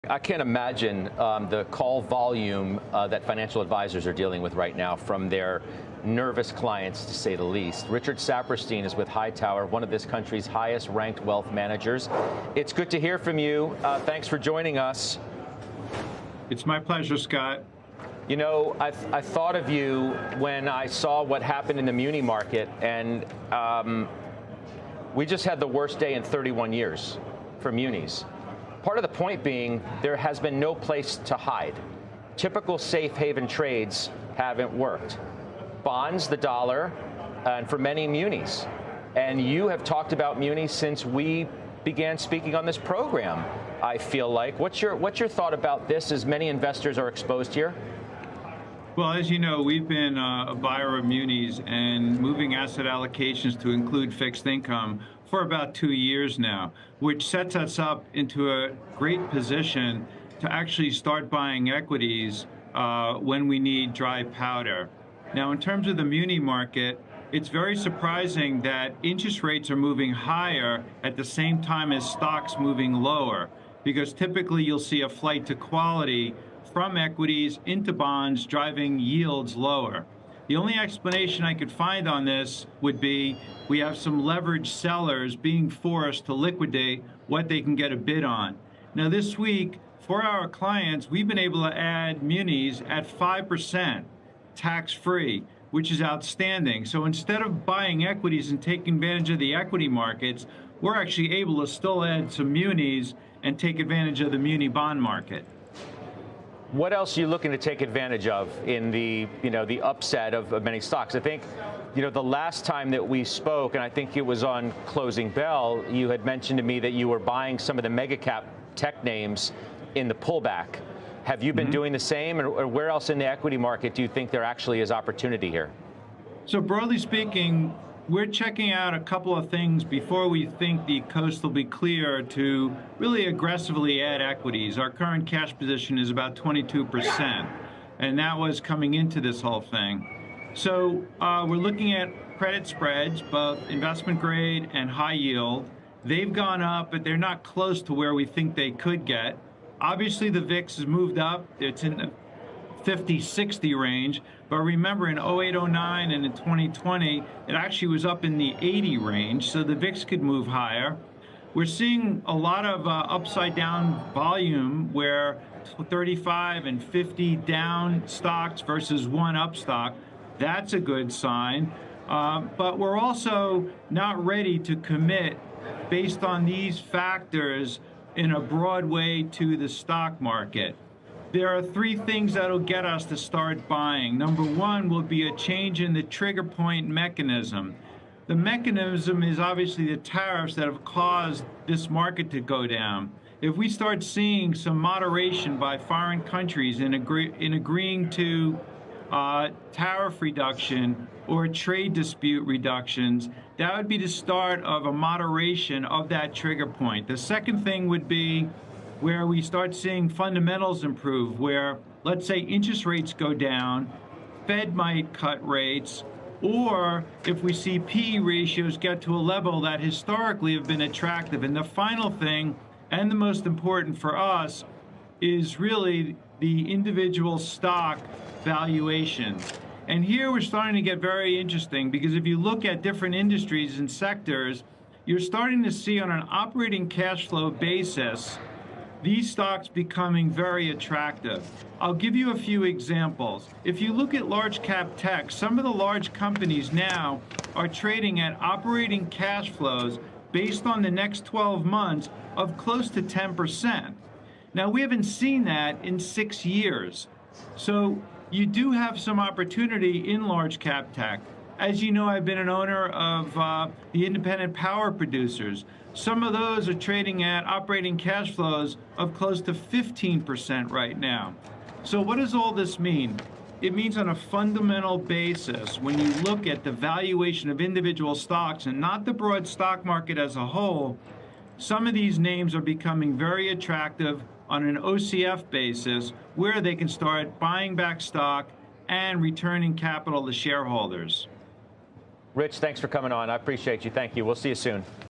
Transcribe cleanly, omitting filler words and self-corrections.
I can't imagine the call volume that financial advisors are dealing with right now from their nervous clients, to say the least. Richard Saperstein is with Hightower, one of this country's highest ranked wealth managers. It's good to hear from you. Thanks for joining us. It's my pleasure, Scott. You know, I thought of you when I saw what happened in the muni market, and we just had the worst day in 31 years for munis. Part of the point being there has been no place to hide. Typical safe haven trades haven't worked. Bonds, the dollar, and for many munis. And you have talked about munis since we began speaking on this program, I feel like. What's your thought about this as many investors are exposed here? Well, as you know, we've been a buyer of munis and moving asset allocations to include fixed income for about 2 years now, which sets us up into a great position to actually start buying equities when we need dry powder. Now, in terms of the muni market, it's very surprising that interest rates are moving higher at the same time as stocks moving lower, because typically you'll see a flight to quality from equities into bonds, driving yields lower. The only explanation I could find on this would be we have some leveraged sellers being forced to liquidate what they can get a bid on. Now, this week, for our clients, we've been able to add munis at 5%, tax-free, which is outstanding. So instead of buying equities and taking advantage of the equity markets, we're actually able to still add some munis and take advantage of the muni bond market. What else are you looking to take advantage of in the upset of many stocks? I think, the last time that we spoke, and I think it was on Closing Bell, you had mentioned to me that you were buying some of the mega cap tech names in the pullback. Have you been doing the same, or where else in the equity market do you think there actually is opportunity here? So broadly speaking, we're checking out a couple of things before we think the coast will be clear to really aggressively add equities. Our current cash position is about 22%, and that was coming into this whole thing. So we're looking at credit spreads, both investment grade and high yield. They've gone up, but they're not close to where we think they could get. Obviously, the VIX has moved up. It's in the 50-60 range. But remember, in 08-09 and in 2020, it actually was up in the 80 range, so the VIX could move higher. We're seeing a lot of upside down volume where 35 and 50 down stocks versus one up stock. That's a good sign. But we're also not ready to commit based on these factors in a broad way to the stock market. There are three things that'll get us to start buying. Number one will be a change in the trigger point mechanism. The mechanism is obviously the tariffs that have caused this market to go down. If we start seeing some moderation by foreign countries in agreeing to tariff reduction or trade dispute reductions, that would be the start of a moderation of that trigger point. The second thing would be where we start seeing fundamentals improve, where, let's say, interest rates go down, Fed might cut rates, or if we see PE ratios get to a level that historically have been attractive. And the final thing, and the most important for us, is really the individual stock valuations. And here we're starting to get very interesting, because if you look at different industries and sectors, you're starting to see on an operating cash flow basis these stocks becoming very attractive. I'll give you a few examples. If you look at large cap tech, some of the large companies now are trading at operating cash flows based on the next 12 months of close to 10%. Now, we haven't seen that in 6 years. So you do have some opportunity in large cap tech. As you know, I've been an owner of the independent power producers. Some of those are trading at operating cash flows of close to 15% right now. So what does all this mean? It means on a fundamental basis, when you look at the valuation of individual stocks and not the broad stock market as a whole, some of these names are becoming very attractive on an OCF basis, where they can start buying back stock and returning capital to shareholders. Rich, thanks for coming on. I appreciate you. Thank you. We'll see you soon.